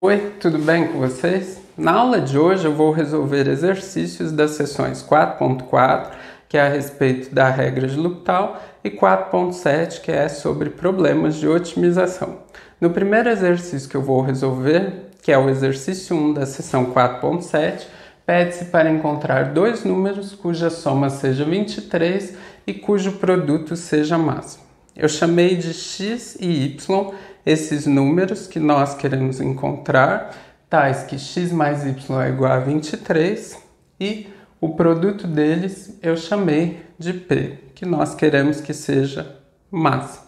Oi, tudo bem com vocês? Na aula de hoje eu vou resolver exercícios das seções 4.4, que é a respeito da regra de L'Hopital, e 4.7, que é sobre problemas de otimização. No primeiro exercício que eu vou resolver, que é o exercício 1 da seção 4.7, pede-se para encontrar dois números cuja soma seja 23 e cujo produto seja máximo. Eu chamei de x e y esses números que nós queremos encontrar, tais que x mais y é igual a 23, e o produto deles eu chamei de p, que nós queremos que seja máximo.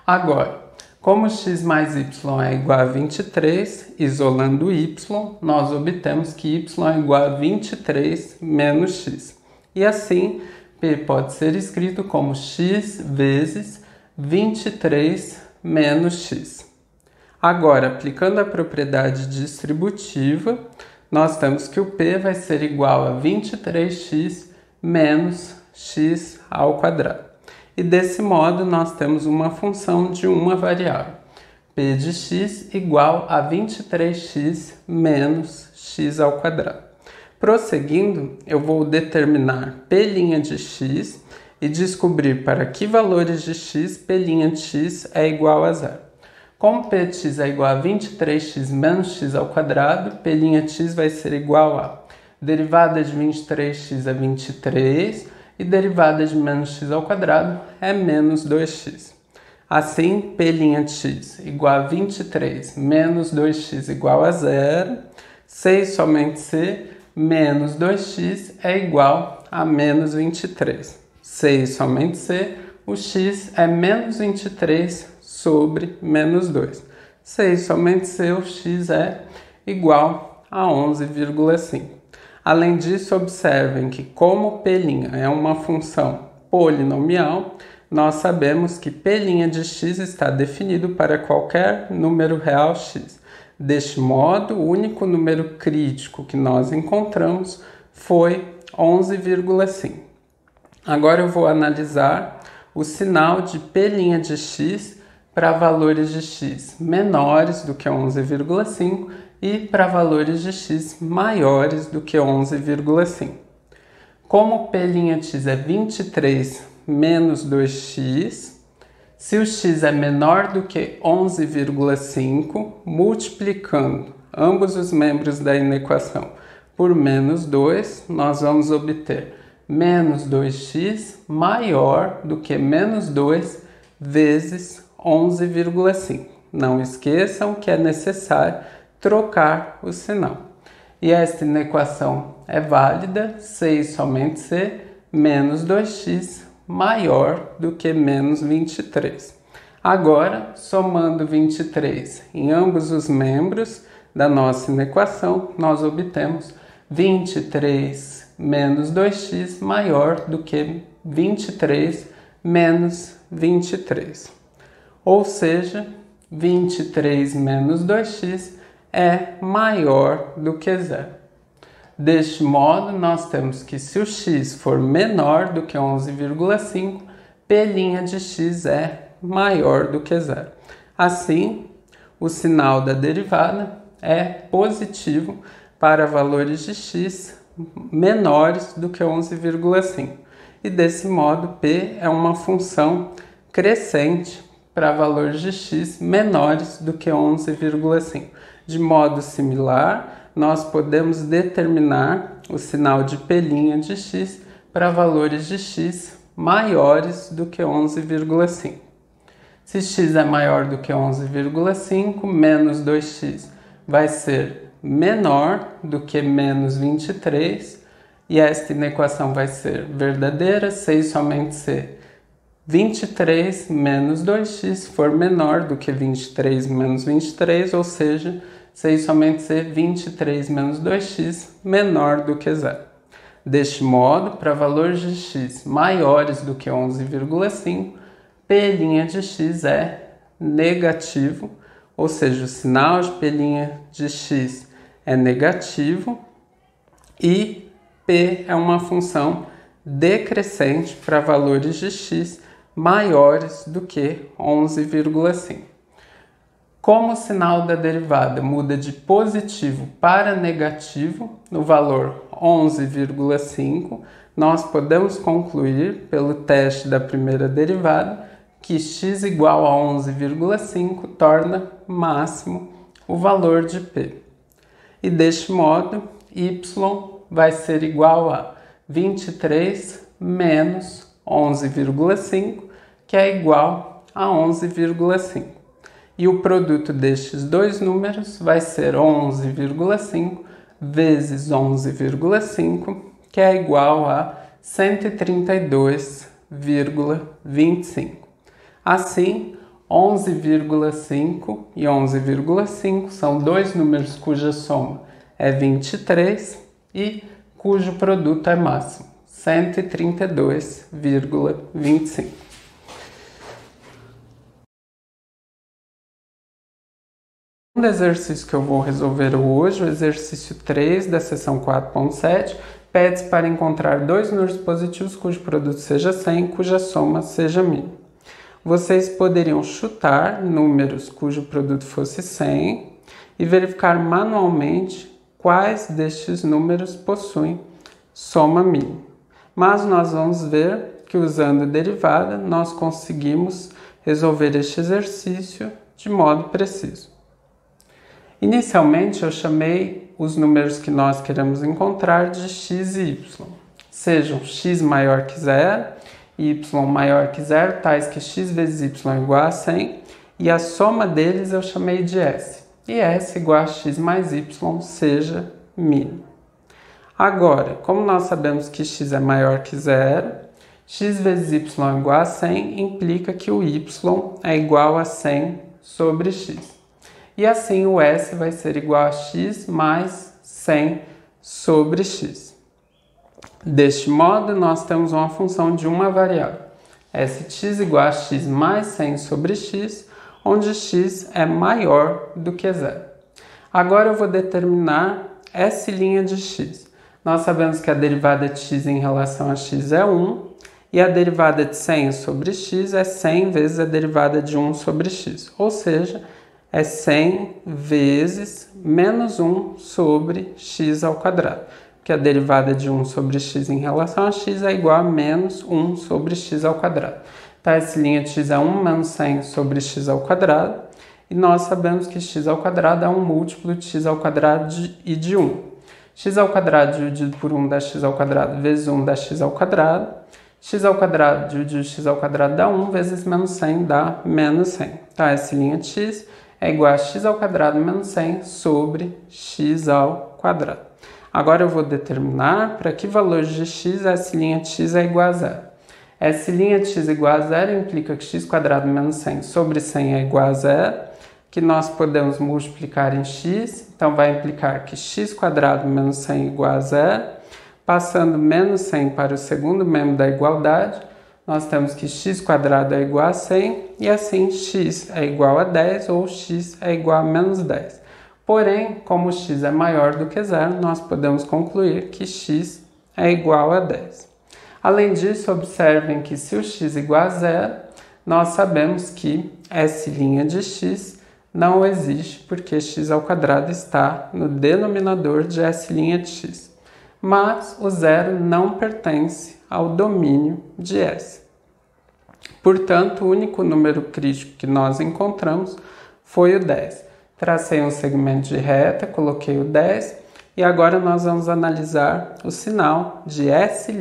Agora, como x mais y é igual a 23, isolando y, nós obtemos que y é igual a 23 menos x. E assim, p pode ser escrito como x vezes 23 menos x. Agora, aplicando a propriedade distributiva, nós temos que o p vai ser igual a 23x menos x ao quadrado. E desse modo, nós temos uma função de uma variável, p de x igual a 23x menos x ao quadrado. Prosseguindo, eu vou determinar p' de x e descobrir para que valores de x p' de x é igual a zero. Como p de x é igual a 23x menos x ao quadrado, p' de x vai ser igual a derivada de 23x é 23 e derivada de menos x ao quadrado é menos 2x. Assim, p' de x igual a 23 menos 2x igual a zero, C e somente C, menos 2x é igual a menos 23. C e somente C, o x é menos 23 sobre menos 2. C e somente C, o x é igual a 11,5. Além disso, observem que como p' é uma função polinomial, nós sabemos que p' de x está definido para qualquer número real x. Deste modo, o único número crítico que nós encontramos foi 11,5. Agora eu vou analisar o sinal de p' de x para valores de x menores do que 11,5 e para valores de x maiores do que 11,5. Como p' de x é 23 menos 2x, se o x é menor do que 11,5, multiplicando ambos os membros da inequação por menos 2, nós vamos obter menos 2x maior do que menos 2 vezes 11,5. Não esqueçam que é necessário trocar o sinal. E esta inequação é válida, C e somente C, menos 2x maior do que menos 23. Agora, somando 23 em ambos os membros da nossa inequação, nós obtemos 23 menos 2x maior do que 23 menos 23. Ou seja, 23 menos 2x é maior do que zero. Deste modo, nós temos que se o x for menor do que 11,5, p' de x é maior do que zero. Assim, o sinal da derivada é positivo para valores de x menores do que 11,5. E desse modo, p é uma função crescente para valores de x menores do que 11,5. De modo similar, nós podemos determinar o sinal de p' de x para valores de x maiores do que 11,5. Se x é maior do que 11,5, menos 2x vai ser menor do que menos 23, e esta inequação vai ser verdadeira, C e somente C. 23 menos 2x for menor do que 23 menos 23, ou seja, C e somente C, 23 menos 2x menor do que zero. Deste modo, para valores de x maiores do que 11,5, p' de x é negativo, ou seja, o sinal de p' de x é negativo e p é uma função decrescente para valores de x maiores do que 11,5. Como o sinal da derivada muda de positivo para negativo no valor 11,5, nós podemos concluir, pelo teste da primeira derivada, que x igual a 11,5 torna máximo o valor de p. E deste modo, y vai ser igual a 23 menos 11,5, que é igual a 11,5. E o produto destes dois números vai ser 11,5 vezes 11,5, que é igual a 132,25. Assim, 11,5 e 11,5 são dois números cuja soma é 23 e cujo produto é máximo, 132,25. O exercício que eu vou resolver hoje, o exercício 3 da seção 4.7, pede-se para encontrar dois números positivos cujo produto seja 100 e cuja soma seja mínima. Vocês poderiam chutar números cujo produto fosse 100 e verificar manualmente quais destes números possuem soma mínima. Mas nós vamos ver que usando a derivada nós conseguimos resolver este exercício de modo preciso. Inicialmente eu chamei os números que nós queremos encontrar de x e y. Sejam x maior que zero e y maior que zero, tais que x vezes y é igual a 100, e a soma deles eu chamei de s. E s igual a x mais y seja mínimo. Agora, como nós sabemos que x é maior que zero, x vezes y é igual a 100 implica que o y é igual a 100 sobre x. E assim o s vai ser igual a x mais 100 sobre x. Deste modo, nós temos uma função de uma variável, sx igual a x mais 100 sobre x, onde x é maior do que zero. Agora eu vou determinar S' de x. Nós sabemos que a derivada de x em relação a x é 1, e a derivada de 100 sobre x é 100 vezes a derivada de 1 sobre x, ou seja, é 100 vezes menos 1 sobre x ao quadrado, porque a derivada de 1 sobre x em relação a x é igual a menos 1 sobre x ao quadrado. Então, essa linha de x é 1 menos 100 sobre x ao quadrado, e nós sabemos que x ao quadrado é um múltiplo de x ao quadrado e de 1. X ao quadrado dividido por 1 dá x ao quadrado vezes 1 dá x ao quadrado. X ao quadrado dividido x ao quadrado dá 1 vezes menos 100 dá menos 100. Então, essa linha de x é igual a x ao quadrado menos 100 sobre x ao quadrado. Agora eu vou determinar para que valor de x essa linha de x é igual a zero. Essa linha de x igual a zero implica que x quadrado menos 100 sobre 100 é igual a zero, que nós podemos multiplicar em x, então vai implicar que x quadrado menos 100 é igual a zero. Passando menos 100 para o segundo membro da igualdade, nós temos que x quadrado é igual a 100 e assim x é igual a 10 ou x é igual a menos 10. Porém, como x é maior do que zero, nós podemos concluir que x é igual a 10. Além disso, observem que se o x é igual a zero, nós sabemos que S' de x não existe porque x ao quadrado está no denominador de S' de x. Mas o zero não pertence ao domínio de S. Portanto, o único número crítico que nós encontramos foi o 10. Tracei um segmento de reta, coloquei o 10 e agora nós vamos analisar o sinal de S'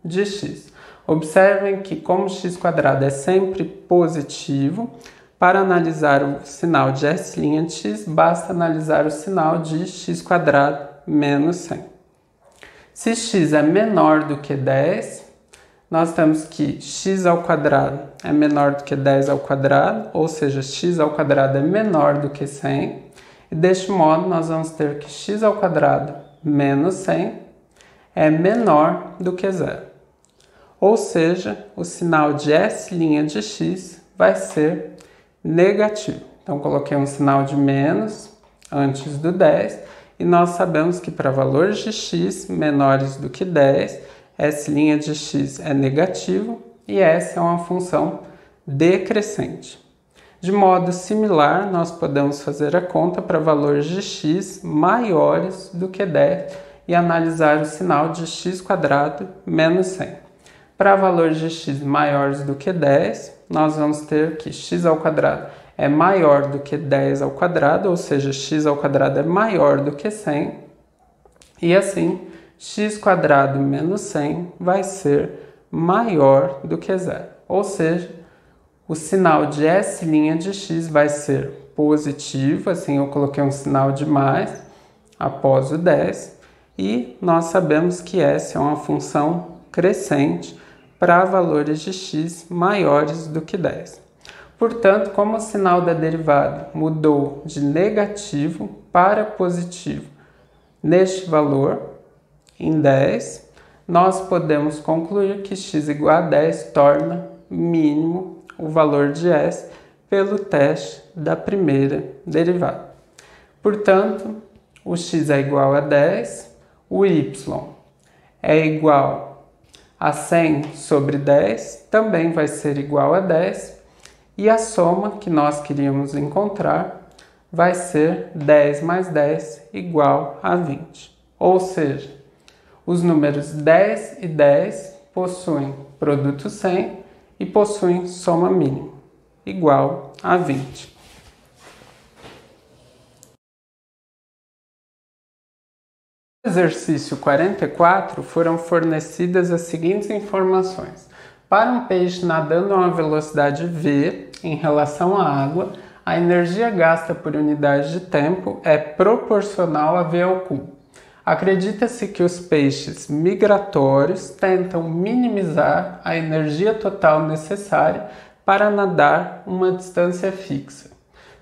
de x. Observem que como x quadrado é sempre positivo, para analisar o sinal de S' de x, basta analisar o sinal de x quadrado menos 100. Se x é menor do que 10, nós temos que x ao quadrado é menor do que 10 ao quadrado, ou seja, x ao quadrado é menor do que 100. E deste modo, nós vamos ter que x ao quadrado menos 100 é menor do que zero. Ou seja, o sinal de S' de x vai ser negativo. Então, coloquei um sinal de menos antes do 10 e nós sabemos que para valores de x menores do que 10, S' de x é negativo e S é uma função decrescente. De modo similar, nós podemos fazer a conta para valores de x maiores do que 10 e analisar o sinal de x² menos 100. Para valores de x maiores do que 10, nós vamos ter que x² é maior do que 10², ou seja, x² é maior do que 100, e assim, x² menos 100 vai ser maior do que 0, ou seja, o sinal de S' de x vai ser positivo, assim eu coloquei um sinal de mais após o 10, e nós sabemos que S é uma função crescente para valores de x maiores do que 10. Portanto, como o sinal da derivada mudou de negativo para positivo neste valor, em 10, nós podemos concluir que x igual a 10 torna mínimo o valor de S pelo teste da primeira derivada. Portanto, o x é igual a 10, o y é igual a 100 sobre 10, também vai ser igual a 10, e a soma que nós queríamos encontrar vai ser 10 mais 10 igual a 20. Ou seja, os números 10 e 10 possuem produto 100 e possuem soma mínima, igual a 20. No exercício 44, foram fornecidas as seguintes informações. Para um peixe nadando a uma velocidade v em relação à água, a energia gasta por unidade de tempo é proporcional a v ao cubo. Acredita-se que os peixes migratórios tentam minimizar a energia total necessária para nadar uma distância fixa.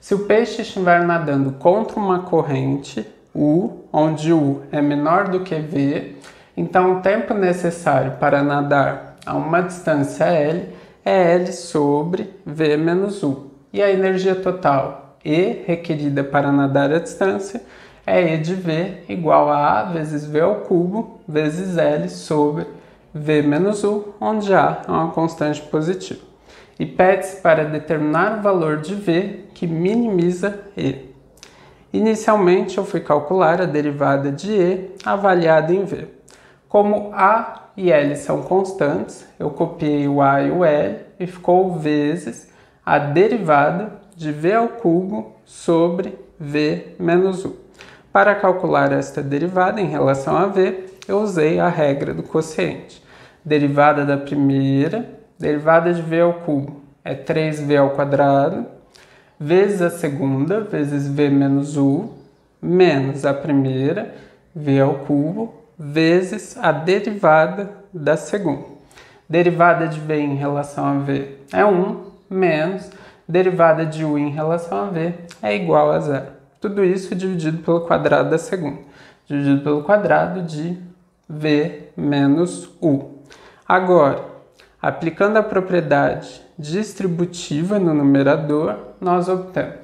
Se o peixe estiver nadando contra uma corrente, U, onde U é menor do que V, então o tempo necessário para nadar a uma distância L é L sobre V menos U. E a energia total E requerida para nadar a distância é E de V igual a A vezes V ao cubo vezes L sobre V menos U, onde A é uma constante positiva. E pede-se para determinar o valor de V que minimiza E. Inicialmente eu fui calcular a derivada de E avaliada em V. Como A e L são constantes, eu copiei o A e o L e ficou vezes a derivada de V ao cubo sobre V menos U. Para calcular esta derivada em relação a V, eu usei a regra do quociente. Derivada da primeira, derivada de V ao cubo é 3V², vezes a segunda, vezes V menos U, menos a primeira, V ao cubo, vezes a derivada da segunda. Derivada de V em relação a V é 1, menos derivada de U em relação a V é igual a 0. Tudo isso dividido pelo quadrado da segunda, dividido pelo quadrado de V menos U. Agora, aplicando a propriedade distributiva no numerador, nós obtemos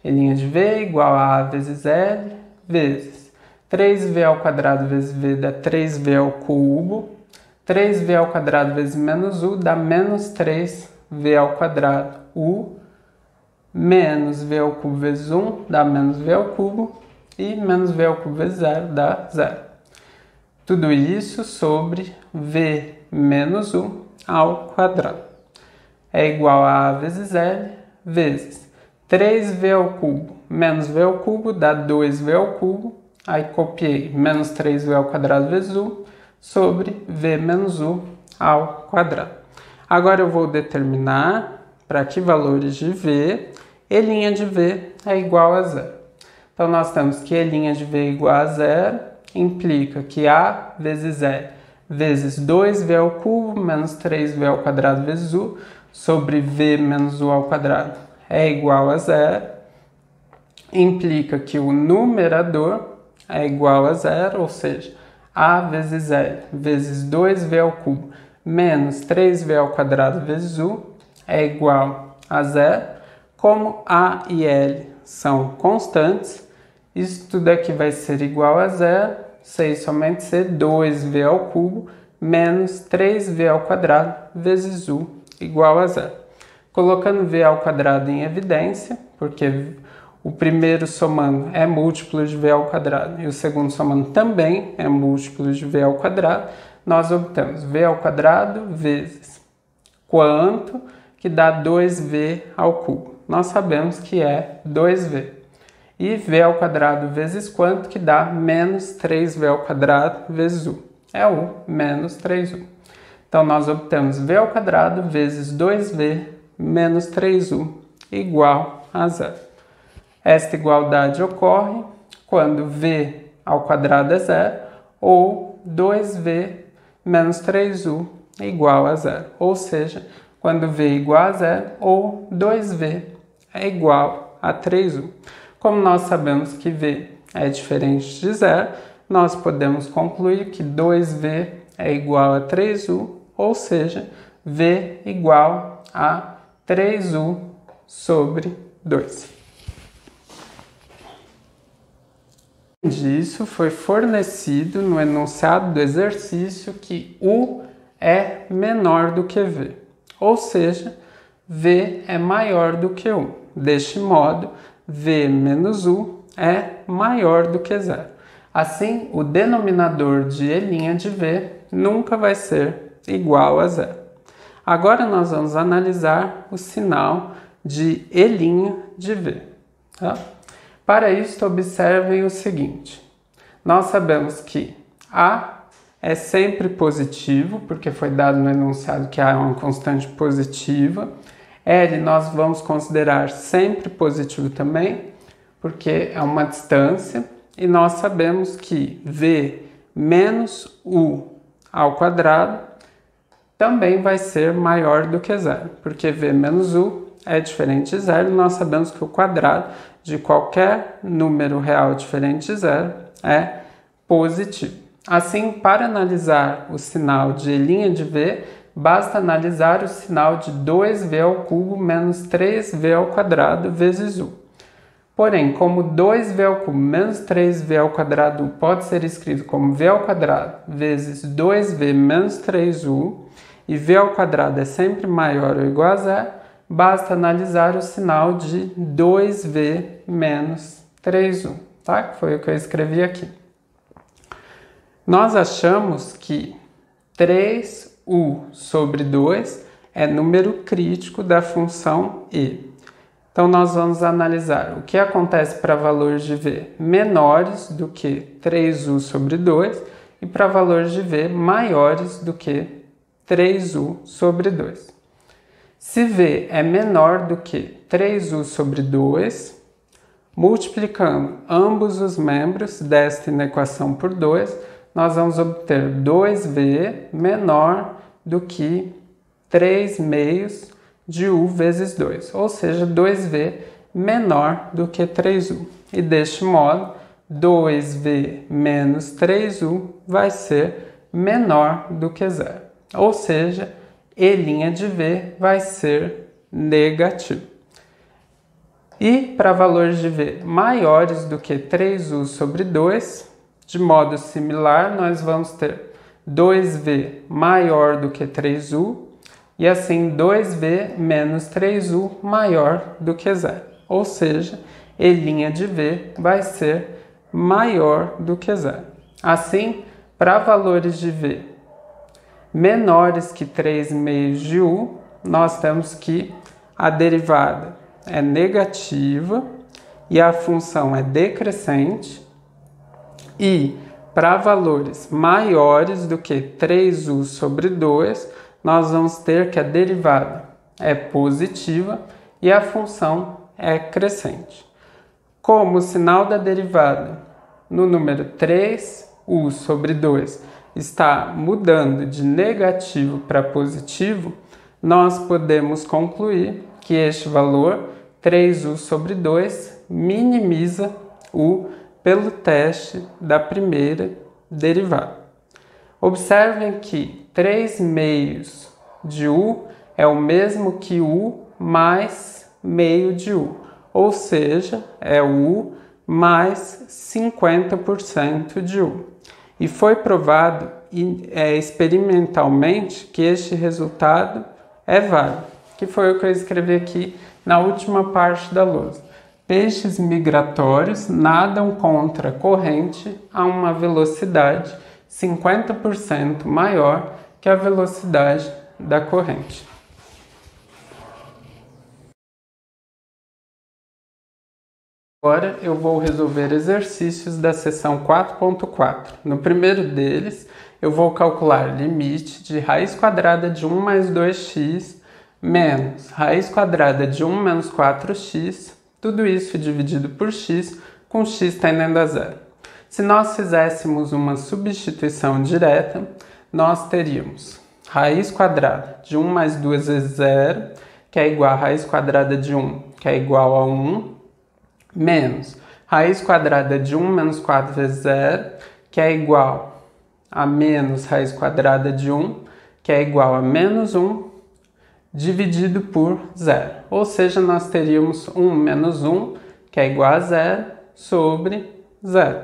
E' de V igual a A vezes L vezes 3V² vezes V dá 3V ao cubo, 3V² vezes menos U dá menos 3V², U menos V ao cubo vezes 1 dá menos V ao cubo e menos V ao cubo vezes 0 dá 0. Tudo isso sobre V menos U ao quadrado. É igual a A vezes L vezes 3V ao cubo menos V ao cubo dá 2V ao cubo. Aí copiei menos 3V² vezes U sobre V menos U ao quadrado. Agora eu vou determinar para que valores de V E' de V é igual a 0. Então nós temos que E' de V igual a 0 implica que A vezes L vezes 2V ao cubo menos 3V² vezes U sobre V menos U ao quadrado é igual a 0. Implica que o numerador é igual a 0, ou seja, A vezes L vezes 2V ao cubo menos 3V² vezes U é igual a 0. Como A e L são constantes, isso tudo aqui vai ser igual a 0, sei somente ser 2V ao cubo menos 3V² vezes U igual a 0. colocando v ao quadrado em evidência, porque o primeiro somando é múltiplo de v ao quadrado e o segundo somando também é múltiplo de v ao quadrado, nós obtemos v ao quadrado vezes quanto, que dá 2v ao cubo. Nós sabemos que é 2v. E v ao quadrado vezes quanto, que dá menos 3v ao quadrado vezes u. É u menos 3u. Então, nós obtemos v ao quadrado vezes 2v menos 3u igual a zero. Esta igualdade ocorre quando v ao quadrado é zero ou 2v menos 3u igual a zero. Ou seja, quando v é igual a zero ou 2v é igual a 3u. Como nós sabemos que v é diferente de zero, nós podemos concluir que 2v é igual a 3u, ou seja, v igual a 3u sobre 2. Disso foi fornecido no enunciado do exercício que u é menor do que v, ou seja, v é maior do que u. Deste modo, v menos u é maior do que zero. Assim, o denominador de E' de v nunca vai ser igual a zero. Agora nós vamos analisar o sinal de E' de v. Tá? Para isso, observem o seguinte. Nós sabemos que A é sempre positivo, porque foi dado no enunciado que A é uma constante positiva. L nós vamos considerar sempre positivo também, porque é uma distância. E nós sabemos que V menos U ao quadrado também vai ser maior do que zero, porque V menos U é diferente de zero. E nós sabemos que o quadrado de qualquer número real diferente de zero é positivo. Assim, para analisar o sinal de E' de v, basta analisar o sinal de 2v ao cubo menos 3v ao quadrado vezes u. Porém, como 2v ao cubo menos 3v ao quadrado pode ser escrito como v ao quadrado vezes 2v menos 3u, e v ao quadrado é sempre maior ou igual a zero, basta analisar o sinal de 2v menos 3u, tá? Que foi o que eu escrevi aqui. Nós achamos que 3u sobre 2 é número crítico da função e. Então, nós vamos analisar o que acontece para valores de v menores do que 3u sobre 2 e para valores de v maiores do que 3u sobre 2. Se v é menor do que 3u sobre 2, multiplicando ambos os membros desta inequação por 2, nós vamos obter 2v menor do que 3 meios de u vezes 2, ou seja, 2v menor do que 3u. E deste modo, 2v menos 3u vai ser menor do que zero, ou seja, E' de v vai ser negativo. E para valores de v maiores do que 3u sobre 2, de modo similar, nós vamos ter 2v maior do que 3u, e assim 2v menos 3u maior do que zero. Ou seja, E' de v vai ser maior do que zero. Assim, para valores de v menores que 3 meios de u, nós temos que a derivada é negativa e a função é decrescente. E para valores maiores do que 3u sobre 2, nós vamos ter que a derivada é positiva e a função é crescente. Como o sinal da derivada no número 3u sobre 2 está mudando de negativo para positivo, nós podemos concluir que este valor, 3u sobre 2, minimiza u pelo teste da primeira derivada. Observem que 3 meios de u é o mesmo que u mais meio de u, ou seja, é u mais 50% de u. E foi provado experimentalmente que este resultado é válido, que que foi o que eu escrevi aqui na última parte da lousa. Peixes migratórios nadam contra a corrente a uma velocidade 50% maior que a velocidade da corrente. Agora eu vou resolver exercícios da seção 4.4. No primeiro deles, eu vou calcular limite de raiz quadrada de 1 mais 2x menos raiz quadrada de 1 menos 4x, tudo isso dividido por x, com x tendendo a zero. Se nós fizéssemos uma substituição direta, nós teríamos raiz quadrada de 1 mais 2 vezes 0, que é igual a raiz quadrada de 1, que é igual a 1, menos raiz quadrada de 1 menos 4 vezes 0, que é igual a menos raiz quadrada de 1, que é igual a menos 1, dividido por 0. Ou seja, nós teríamos 1 menos 1, que é igual a 0, sobre 0.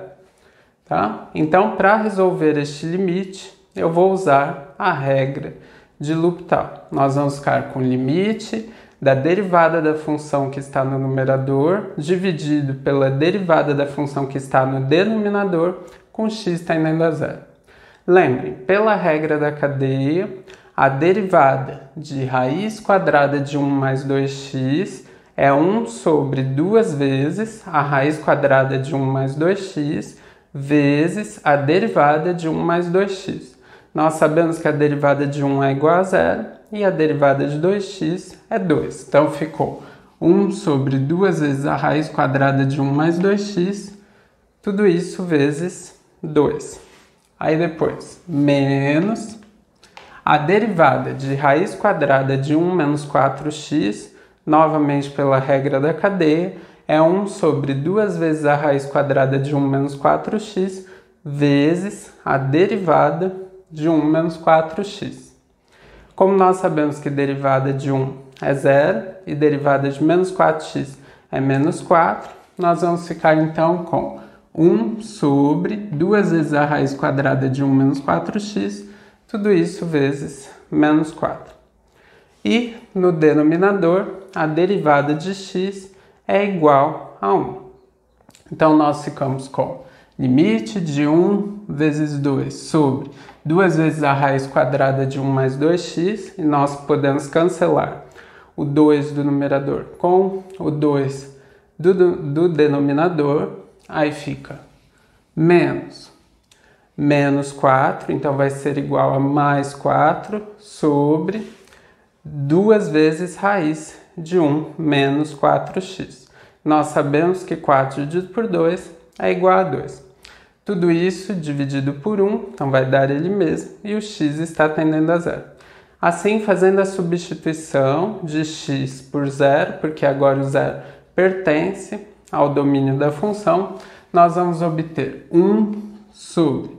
Tá? Então, para resolver este limite, eu vou usar a regra de L'Hopital. Nós vamos ficar com o limite da derivada da função que está no numerador dividido pela derivada da função que está no denominador com x tendendo a zero. Lembrem, pela regra da cadeia, a derivada de raiz quadrada de 1 mais 2x é 1 sobre 2 vezes a raiz quadrada de 1 mais 2x vezes a derivada de 1 mais 2x. Nós sabemos que a derivada de 1 é igual a 0 e a derivada de 2x é 2. Então ficou 1 sobre 2 vezes a raiz quadrada de 1 mais 2x, tudo isso vezes 2. Aí depois, menos a derivada de raiz quadrada de 1 menos 4x, novamente pela regra da cadeia, é 1 sobre 2 vezes a raiz quadrada de 1 menos 4x vezes a derivada de 1 menos 4x. Como nós sabemos que derivada de 1 é 0 e derivada de menos 4x é menos 4, nós vamos ficar então com 1 sobre 2 vezes a raiz quadrada de 1 menos 4x, tudo isso vezes menos 4. E no denominador, a derivada de x é igual a 1. Então nós ficamos com limite de 1 vezes 2 sobre 2 vezes a raiz quadrada de 1 mais 2x, e nós podemos cancelar o 2 do numerador com o 2 do denominador, aí fica menos 4, então vai ser igual a mais 4 sobre 2 vezes raiz de 1 menos 4x. Nós sabemos que 4 dividido por 2 é igual a 2. Tudo isso dividido por 1, então vai dar ele mesmo, e o x está tendendo a 0. Assim, fazendo a substituição de x por 0, porque agora o 0 pertence ao domínio da função, nós vamos obter 1 sobre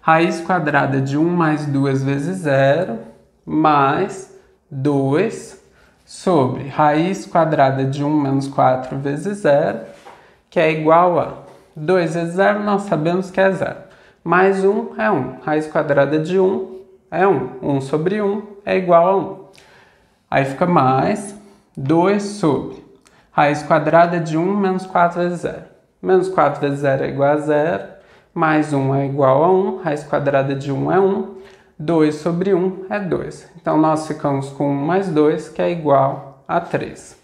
raiz quadrada de 1 mais 2 vezes 0, mais 2 sobre raiz quadrada de 1 menos 4 vezes 0, que é igual a 2 vezes 0, nós sabemos que é 0. Mais 1 é 1. Raiz quadrada de 1 é 1. 1 sobre 1 é igual a 1. Aí fica mais 2 sobre raiz quadrada de 1 menos 4 vezes 0. Menos 4 vezes 0 é igual a 0. Mais 1 é igual a 1. Raiz quadrada de 1 é 1. 2 sobre 1 é 2. Então nós ficamos com 1 mais 2, que é igual a 3.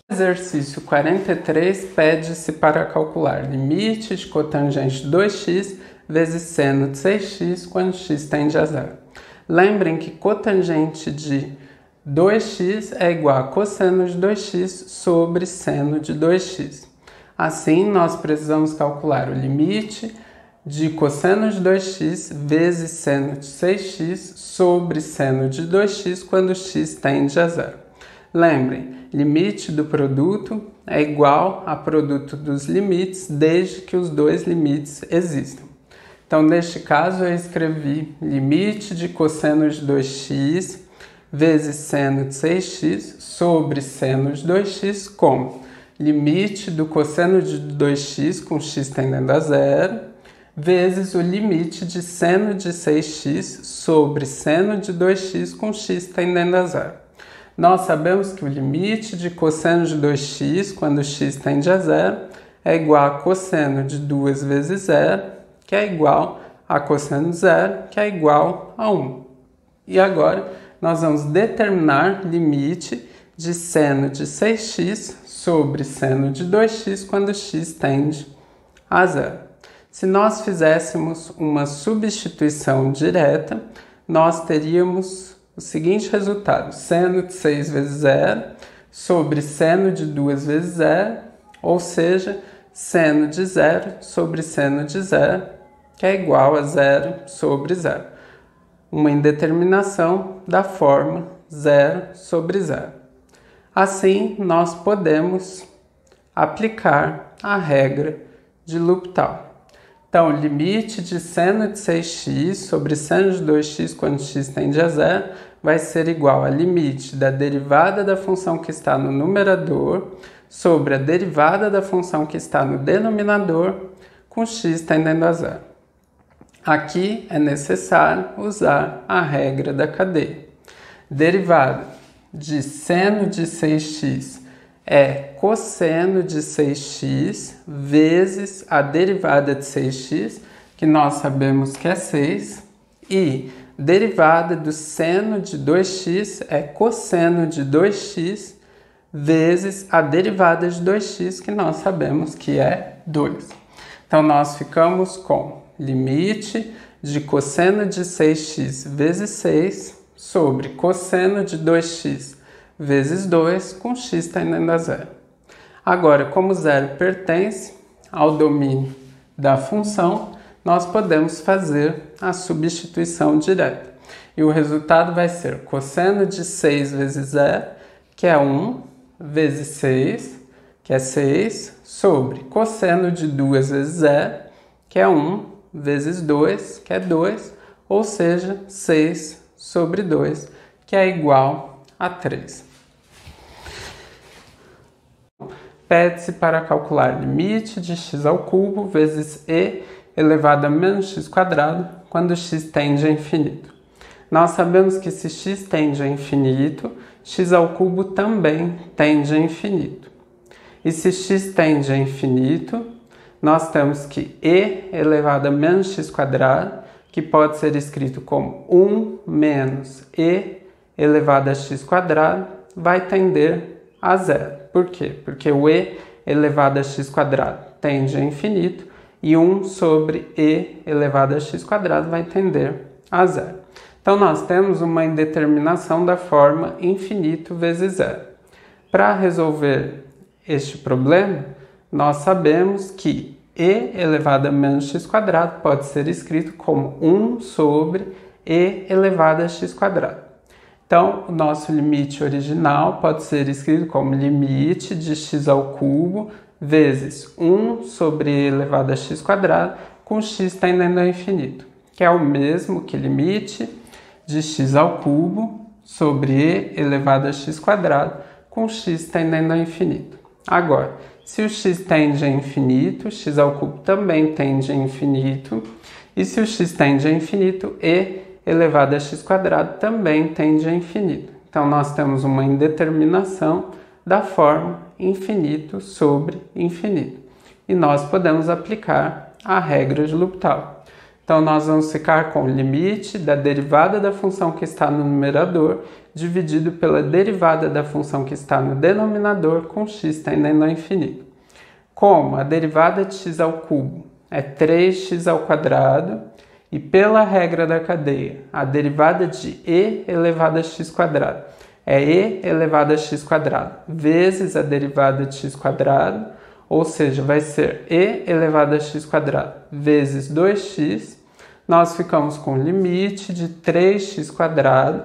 Exercício 43 pede-se para calcular limite de cotangente de 2x vezes seno de 6x quando x tende a 0. Lembrem que cotangente de 2x é igual a cosseno de 2x sobre seno de 2x. Assim, nós precisamos calcular o limite de cosseno de 2x vezes seno de 6x sobre seno de 2x quando x tende a 0. Lembrem, limite do produto é igual a produto dos limites desde que os dois limites existam. Então, neste caso, eu escrevi limite de cosseno de 2x vezes seno de 6x sobre seno de 2x como limite do cosseno de 2x com x tendendo a 0 vezes o limite de seno de 6x sobre seno de 2x com x tendendo a zero. Nós sabemos que o limite de cosseno de 2x, quando x tende a zero, é igual a cosseno de 2 vezes zero, que é igual a cosseno de zero, que é igual a 1. E agora, nós vamos determinar limite de seno de 6x sobre seno de 2x quando x tende a zero. Se nós fizéssemos uma substituição direta, nós teríamos o seguinte resultado: seno de 6 vezes zero sobre seno de 2 vezes zero, ou seja, seno de zero sobre seno de zero, que é igual a zero sobre zero. Uma indeterminação da forma zero sobre zero. Assim, nós podemos aplicar a regra de L'Hopital. Então, o limite de seno de 6x sobre seno de 2x quando x tende a zero vai ser igual ao limite da derivada da função que está no numerador sobre a derivada da função que está no denominador com x tendendo a zero. Aqui é necessário usar a regra da cadeia. Derivada de seno de 6x é cosseno de 6x vezes a derivada de 6x, que nós sabemos que é 6, e derivada do seno de 2x é cosseno de 2x vezes a derivada de 2x, que nós sabemos que é 2. Então, nós ficamos com limite de cosseno de 6x vezes 6 sobre cosseno de 2x vezes 2 com x tendendo a zero. Agora, como zero pertence ao domínio da função, nós podemos fazer a substituição direta. E o resultado vai ser cosseno de 6 vezes zero, que é 1, vezes 6, que é 6, sobre cosseno de 2 vezes zero, que é 1, vezes 2, que é 2, ou seja, 6 sobre 2, que é igual a 3. Pede-se para calcular limite de x ao cubo vezes e elevado a menos x quadrado quando x tende a infinito. Nós sabemos que se x tende a infinito, x ao cubo também tende a infinito. E se x tende a infinito, nós temos que e elevado a menos x quadrado, que pode ser escrito como 1 menos e elevado a x quadrado, vai tender a zero. Por quê? Porque o e elevado a x quadrado tende a infinito e 1 sobre e elevado a x quadrado vai tender a zero. Então, nós temos uma indeterminação da forma infinito vezes zero. Para resolver este problema, nós sabemos que e elevado a menos x quadrado pode ser escrito como 1 sobre e elevado a x quadrado. Então, o nosso limite original pode ser escrito como limite de x ao cubo vezes 1 sobre e elevado a x quadrado com x tendendo a infinito, que é o mesmo que limite de x ao cubo sobre e elevado a x quadrado com x tendendo a infinito. Agora, se o x tende a infinito, x ao cubo também tende a infinito, e se o x tende a infinito, e elevado a x quadrado também tende a infinito. Então, nós temos uma indeterminação da forma infinito sobre infinito. E nós podemos aplicar a regra de L'Hopital. Então, nós vamos ficar com o limite da derivada da função que está no numerador dividido pela derivada da função que está no denominador com x tendendo a infinito. Como a derivada de x ao cubo é 3x ao quadrado, e pela regra da cadeia, a derivada de e elevado a x quadrado é e elevado a x quadrado vezes a derivada de x quadrado, ou seja, vai ser e elevado a x quadrado vezes 2x, nós ficamos com o limite de 3x quadrado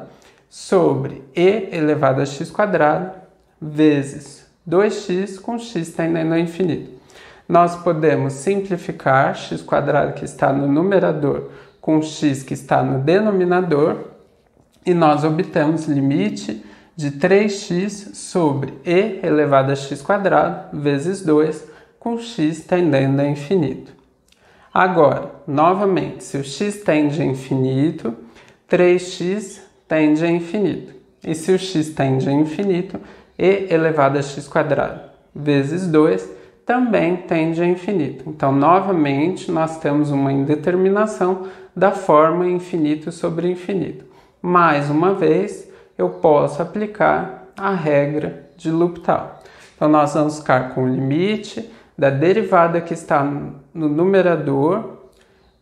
sobre e elevado a x quadrado vezes 2x com x tendendo a infinito. Nós podemos simplificar x quadrado que está no numerador com x que está no denominador e nós obtemos limite de 3x sobre e elevado a x quadrado vezes 2 com x tendendo a infinito. Agora, novamente, se o x tende a infinito, 3x tende a infinito. E se o x tende a infinito, e elevado a x² vezes 2 também tende a infinito. Então, novamente, nós temos uma indeterminação da forma infinito sobre infinito. Mais uma vez, eu posso aplicar a regra de L'Hopital. Então, nós vamos ficar com o limite da derivada que está no numerador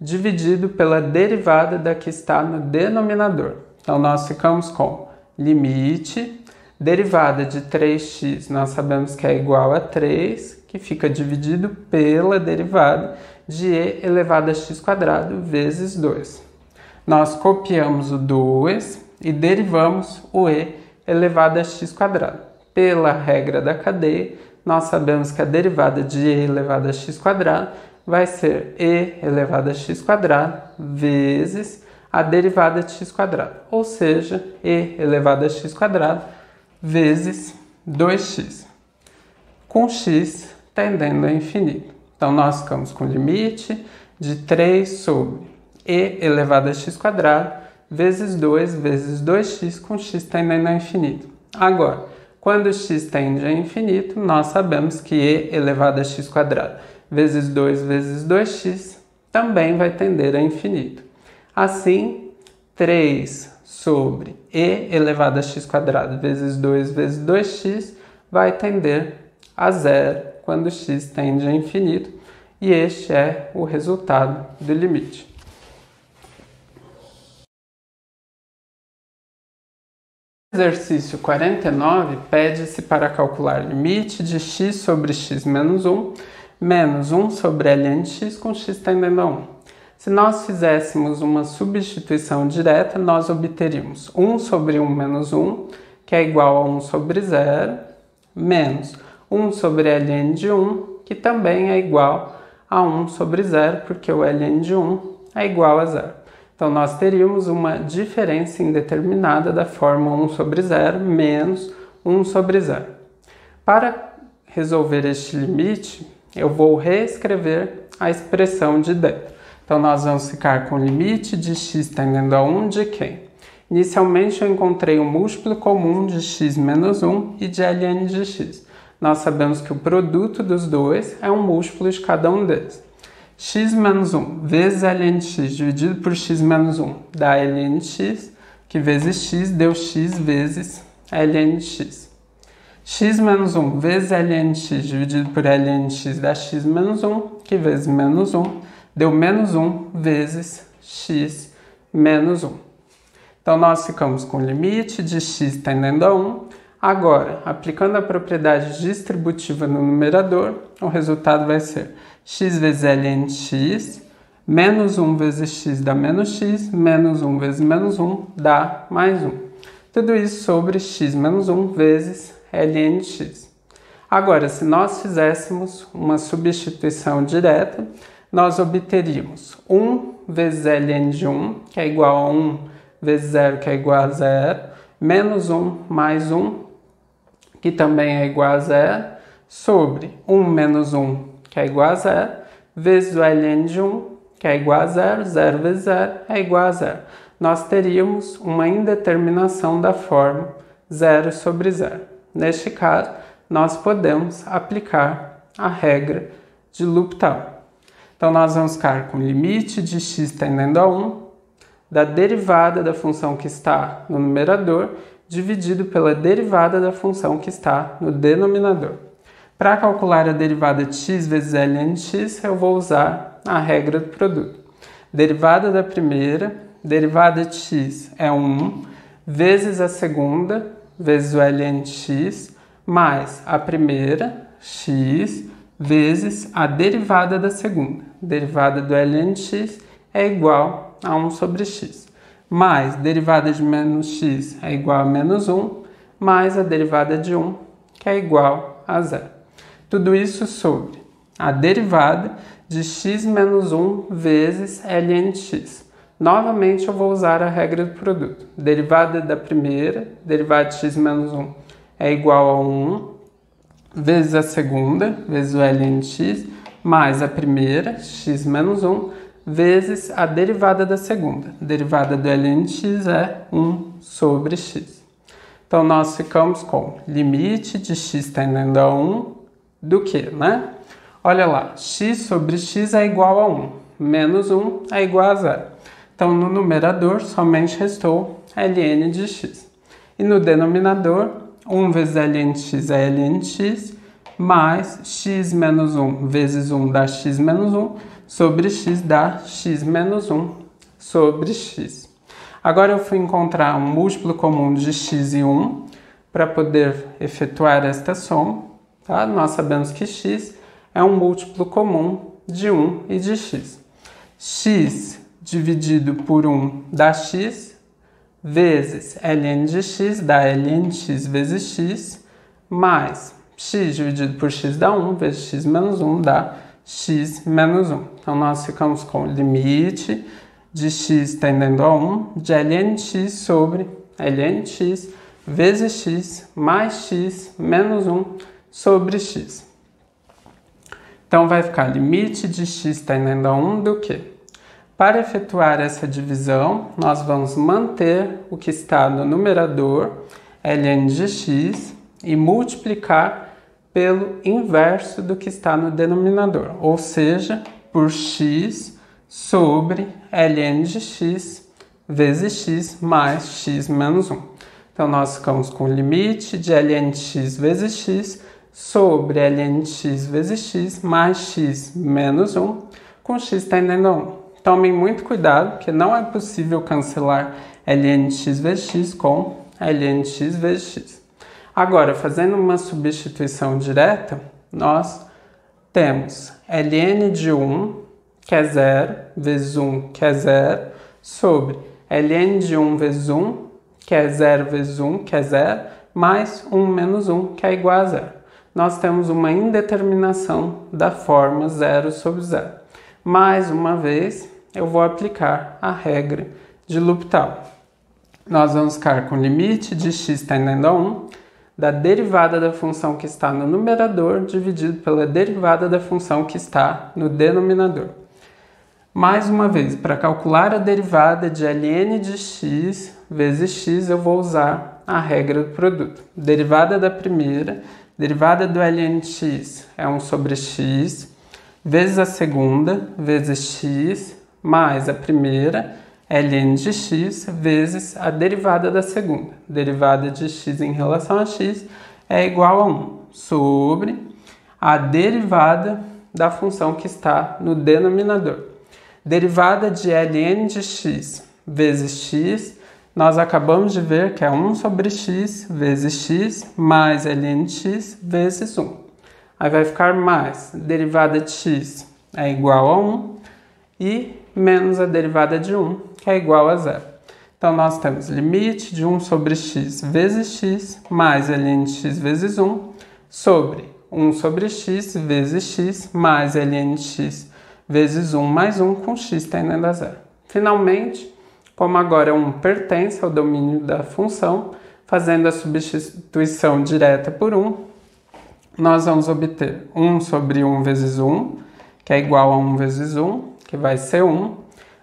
dividido pela derivada da que está no denominador. Então, nós ficamos com limite, derivada de 3x, nós sabemos que é igual a 3, que fica dividido pela derivada de e elevado a x² vezes 2. Nós copiamos o 2 e derivamos o e elevado a x². Pela regra da cadeia, nós sabemos que a derivada de e elevado a x² vai ser e elevado a x² vezes a derivada de x², ou seja, e elevado a x² vezes 2x, com x tendendo a infinito. Então, nós ficamos com o limite de 3 sobre e elevado a x² vezes 2 vezes 2x com x tendendo a infinito. Agora, quando x tende a infinito, nós sabemos que e elevado a x² vezes 2 vezes 2x também vai tender a infinito. Assim, 3 sobre e elevado a x² vezes 2 vezes 2x vai tender a zero quando x tende a infinito, e este é o resultado do limite. Exercício 49 pede-se para calcular limite de x sobre x menos 1, menos 1 sobre ln de x com x tendendo a 1. Se nós fizéssemos uma substituição direta, nós obteríamos 1 sobre 1 menos 1, que é igual a 1 sobre 0, menos 1 sobre ln de 1, que também é igual a 1 sobre 0, porque o ln de 1 é igual a 0. Então, nós teríamos uma diferença indeterminada da forma 1 sobre 0 menos 1 sobre 0. Para resolver este limite, eu vou reescrever a expressão de dentro. Então, nós vamos ficar com o limite de x tendendo a 1 de quem? Inicialmente, eu encontrei um múltiplo comum de x menos 1 e de ln de x. Nós sabemos que o produto dos dois é um múltiplo de cada um deles. X menos 1 vezes ln de x dividido por x menos 1 dá ln de x, que vezes x deu x vezes ln de x. X menos 1 vezes ln de x dividido por ln de x dá x menos 1, que vezes menos 1 deu menos 1 vezes x menos 1. Então, nós ficamos com o limite de x tendendo a 1. Agora, aplicando a propriedade distributiva no numerador, o resultado vai ser x vezes ln de x, menos 1 vezes x dá menos x, menos 1 vezes menos 1 dá mais 1. Tudo isso sobre x menos 1 vezes ln de x. Agora, se nós fizéssemos uma substituição direta, nós obteríamos 1 vezes ln de 1, que é igual a 1 vezes 0, que é igual a 0, menos 1 mais 1, que também é igual a 0, sobre 1 menos 1, que é igual a 0, vezes o ln de 1, que é igual a 0, 0 vezes 0 é igual a 0. Nós teríamos uma indeterminação da forma 0 sobre 0. Neste caso, nós podemos aplicar a regra de L'Hopital. Então, nós vamos ficar com o limite de x tendendo a 1 da derivada da função que está no numerador dividido pela derivada da função que está no denominador. Para calcular a derivada de x vezes ln de x, eu vou usar a regra do produto. Derivada da primeira, derivada de x é 1, vezes a segunda, vezes o ln de x, mais a primeira, x, vezes a derivada da segunda. Derivada do ln de x é igual a 1 sobre x. Mais derivada de menos x é igual a menos 1, mais a derivada de 1, que é igual a 0. Tudo isso sobre a derivada de x menos 1 vezes ln de x. Novamente, eu vou usar a regra do produto. Derivada da primeira, derivada de x menos 1 é igual a 1, vezes a segunda, vezes o ln de x, mais a primeira, x menos 1, vezes a derivada da segunda. A derivada do ln de x é 1 sobre x. Então, nós ficamos com limite de x tendendo a 1 do que, né? Olha lá, x sobre x é igual a 1, menos 1 é igual a 0. Então, no numerador, somente restou ln de x. E no denominador, 1 vezes ln de x é ln de x, mais x menos 1 vezes 1 dá x menos 1, sobre x dá x menos 1 sobre x. Agora eu fui encontrar um múltiplo comum de x e 1 para poder efetuar esta soma. Tá? Nós sabemos que x é um múltiplo comum de 1 e de x. X dividido por 1 dá x, vezes ln de x dá ln de x vezes x, mais x dividido por x dá 1, vezes x menos 1 dá x menos 1. Então, nós ficamos com o limite de x tendendo a 1 de ln de x sobre ln de x vezes x mais x menos 1 sobre x. Então, vai ficar limite de x tendendo a 1 do que? Para efetuar essa divisão, nós vamos manter o que está no numerador, ln de x, e multiplicar pelo inverso do que está no denominador, ou seja, por x sobre ln de x vezes x mais x menos 1. Então, nós ficamos com o limite de ln de x vezes x sobre ln de x vezes x mais x menos 1, com x tendendo a 1. Tomem muito cuidado, porque não é possível cancelar ln de x vezes x com ln de x vezes x. Agora, fazendo uma substituição direta, nós temos ln de 1, que é 0, vezes 1, que é 0, sobre ln de 1 vezes 1, que é 0 vezes 1, que é 0, mais 1 menos 1, que é igual a 0. Nós temos uma indeterminação da forma 0 sobre 0. Mais uma vez, eu vou aplicar a regra de L'Hopital. Nós vamos ficar com o limite de x tendendo a 1 da derivada da função que está no numerador dividido pela derivada da função que está no denominador. Mais uma vez, para calcular a derivada de ln de x vezes x, eu vou usar a regra do produto. Derivada da primeira, derivada do ln de x é 1 sobre x, vezes a segunda, vezes x, mais a primeira, ln de x, vezes a derivada da segunda. Derivada de x em relação a x é igual a 1 sobre a derivada da função que está no denominador. Derivada de ln de x vezes x, nós acabamos de ver que é 1 sobre x vezes x mais ln de x vezes 1. Aí vai ficar mais derivada de x é igual a 1 e menos a derivada de 1, que é igual a 0. Então, nós temos limite de 1 sobre x vezes x mais ln de x vezes 1 sobre 1 sobre x vezes x mais ln de x vezes 1 mais 1 com x tendendo a 0. Finalmente, como agora 1 pertence ao domínio da função, fazendo a substituição direta por 1, nós vamos obter 1 sobre 1 vezes 1, que é igual a 1 vezes 1, que vai ser 1,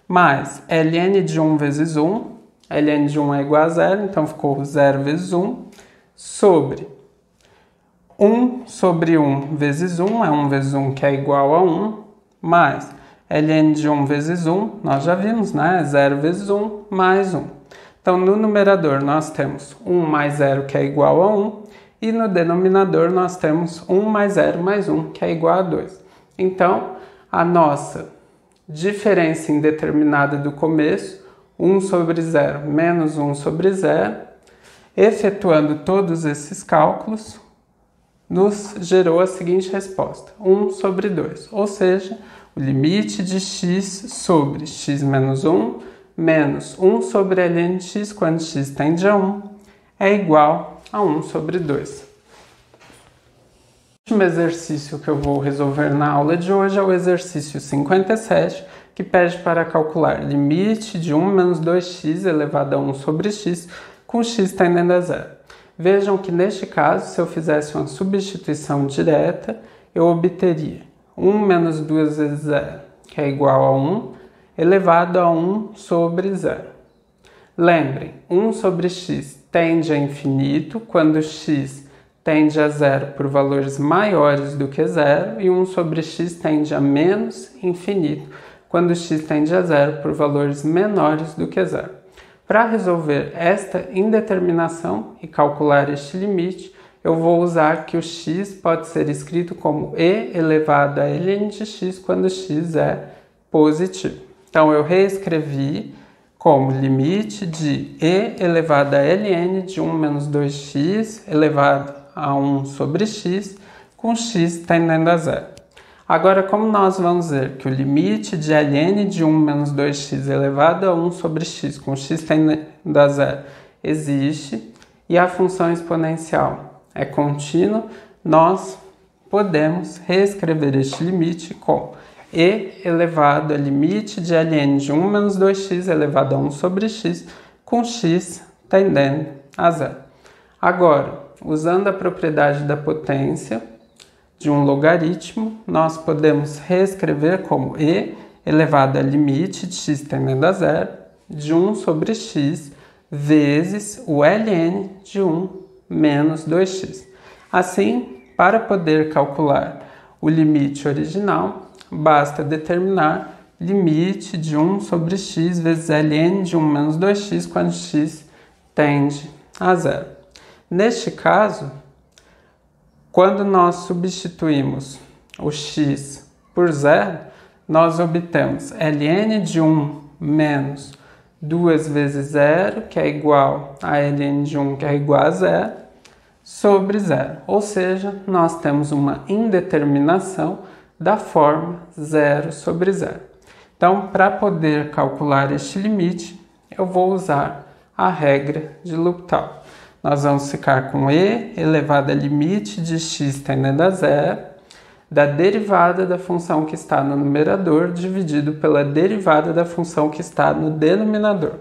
mais ln de 1 vezes 1, ln de 1 é igual a 0, então ficou 0 vezes 1, sobre 1 sobre 1 vezes 1, é 1 vezes 1 que é igual a 1, mais ln de 1 vezes 1, nós já vimos, né? 0 vezes 1 mais 1. Então, no numerador nós temos 1 mais 0 que é igual a 1, e no denominador nós temos 1 mais 0 mais 1 que é igual a 2. Então, a nossa diferença indeterminada do começo, 1 sobre 0 menos 1 sobre 0, efetuando todos esses cálculos, nos gerou a seguinte resposta, 1 sobre 2, ou seja, o limite de x sobre x menos 1 menos 1 sobre ln de x, quando x tende a 1, é igual a 1 sobre 2. O último exercício que eu vou resolver na aula de hoje é o exercício 57, que pede para calcular limite de 1 menos 2x elevado a 1 sobre x, com x tendendo a 0. Vejam que neste caso, se eu fizesse uma substituição direta, eu obteria 1 menos 2 vezes 0, que é igual a 1, elevado a 1 sobre 0. Lembrem, 1 sobre x tende a infinito quando x tende a 0 por valores maiores do que 0, e 1 sobre x tende a menos infinito quando x tende a 0 por valores menores do que 0. Para resolver esta indeterminação e calcular este limite, eu vou usar que o x pode ser escrito como e elevado a ln de x quando x é positivo. Então, eu reescrevi como limite de e elevado a ln de 1 menos 2x elevado a 1 sobre x, com x tendendo a 0. Agora, como nós vamos ver que o limite de ln de 1 menos 2x elevado a 1 sobre x, com x tendendo a 0, existe, e a função exponencial é contínua, nós podemos reescrever este limite com e elevado a limite de ln de 1 menos 2x elevado a 1 sobre x, com x tendendo a 0. Agora, usando a propriedade da potência de um logaritmo, nós podemos reescrever como e elevado a limite de x tendendo a 0 de 1 sobre x vezes o ln de 1 menos 2x. Assim, para poder calcular o limite original, basta determinar limite de 1 sobre x vezes ln de 1 menos 2x quando x tende a 0. Neste caso, quando nós substituímos o x por 0, nós obtemos ln de 1 menos 2 vezes 0, que é igual a ln de 1, que é igual a 0, sobre 0. Ou seja, nós temos uma indeterminação da forma 0 sobre 0. Então, para poder calcular este limite, eu vou usar a regra de L'Hopital. Nós vamos ficar com e elevado a limite de x tendendo a 0 da derivada da função que está no numerador dividido pela derivada da função que está no denominador.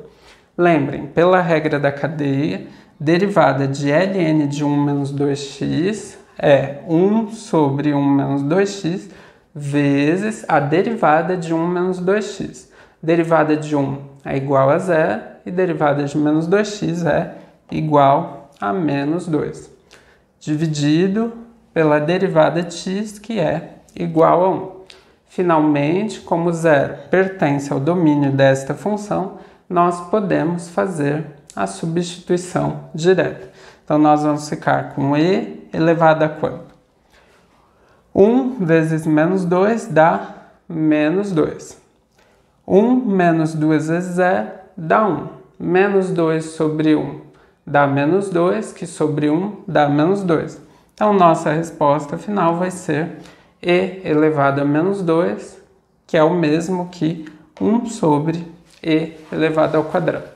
Lembrem, pela regra da cadeia, derivada de ln de 1 menos 2x é 1 sobre 1 menos 2x vezes a derivada de 1 menos 2x. Derivada de 1 é igual a 0 e derivada de menos 2x é igual a menos 2, dividido pela derivada de x, que é igual a 1. Finalmente, como 0 pertence ao domínio desta função, nós podemos fazer a substituição direta. Então, nós vamos ficar com e elevado a quanto? 1 vezes menos 2 dá menos 2. 1 menos 2 vezes 0 dá 1. Menos 2 sobre 1 dá menos 2, que sobre 1 dá menos 2. Então, nossa resposta final vai ser e elevado a menos 2, que é o mesmo que 1 sobre e elevado ao quadrado.